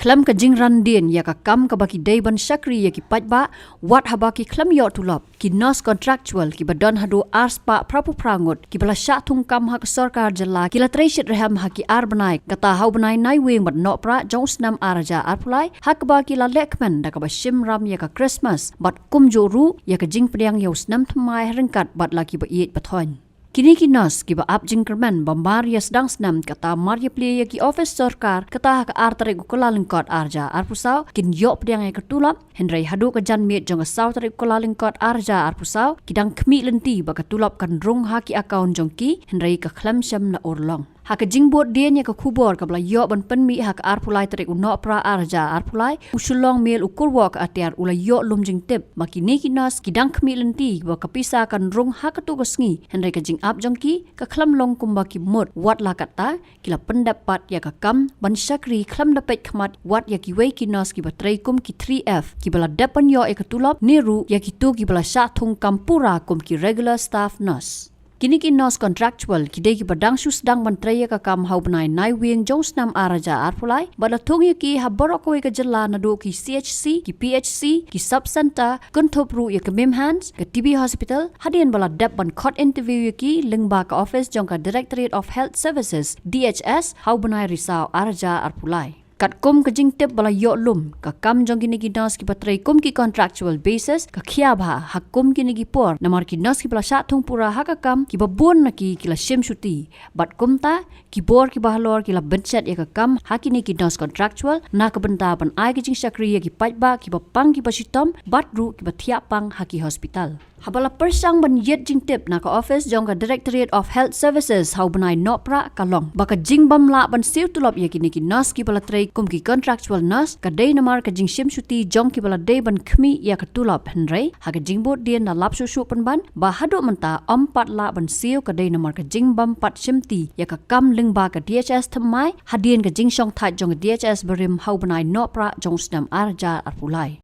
Khlem ka jing ran din ya ka kam ka baki day ban shakri ya ki pajba wat habaki Khlem yo tulop ki nos contractual ki badon hadu arspa prapu prangut ki bala sha thung kam hak Sorkar Jylla ki latreshit reham haki ar Bnai kata hau Bnai nai wing bad no pra jong snam araja arpulai hak ba ki la lekman da ka ba Shim ram ya ka Christmas bat kum jo ru ya ka jing priang yo snam thmai rengkat bat la ki ba iet bathon kini ki nos ki ba up jingkerman bambar ya sedang senam kata Maria Playa ki office Sorkar kata ka artare kula lingkot arja arpusau kin yok pediang ke Tulop Henry hadu ka jan met jong saw tare kula lingkot arja arpusau kidang khmi lenti ba ka Tulop kan rung ha ki account jong ki Henry ka Khlem Shim la orlong hak jingbot dia nya ka khubor ka bla yok ban penmi hak arpulai tare uno pra arja arpulai Shillong Mail Kyrwoh ka Atiar ula yok lum jing tip makini ki nos kidang khmi lenti ba ka pisa kan rung ha ka tu sngi Henry ka jing up jongki ka Khlem long kumba ki mut wat la kata kila pendapat ya ka kam ban shakri Khlem dapet khmat wat ya ki wei ki nos ki batrai kum ki 3F ki bala dapan yo e ka Tulop niru ya ki tu ki bala sha thung kampura kum ki regular staff nos kini ki nos contractual ki dei ki badang shus dang bantraya ka kam hau Bnai nai wing jong snam araja arpulai bala thung ki ha borok ka Jylla na do ki CHC ki PHC ki sub center kunthop ru ya ka mem hands ka TB hospital hadian bala dap ban court interview ki lingba ka office jong ka Directorate of Health Services DHS hau Bnai risau araja arpulai kat kum ka jing tip bala yo lum ka kam jong kini ki nos ki patrai kum ki contractual basis ka khia bha hak kum kini ki por namar ki nos ki bala sha thung pura ha ka kam ki babon na ki la Shim shuti bat kum ta ki bor ki bahlor ki la benchet ya ka kam ha kini ki nos contractual na ka benta ban ai ki jing shakri ya ki pajba ki bapang ki basitom bat ru ki bathia pang ha ki hospital habala persang ban yet jing tip na ka office jong ka Directorate of Health Services hau Bnai no pra kalong baka jing bam la ban Siew Tulop ya kini ki nos ki bala trai kum ki contractual nos ka dei namar ka jing Shim shuti jong ki bala dei ban khmi ya ka Tulop Henry ha ka jing bot dien na lap su pan ban ba hadu menta pat la ban Siew ka dei namar ka jing bam pat shimti ya ka kam ling ba ka DHS thamai hadien ka jing shong thai jong ka DHS berim hau Bnai no pra jong snam arja arpulai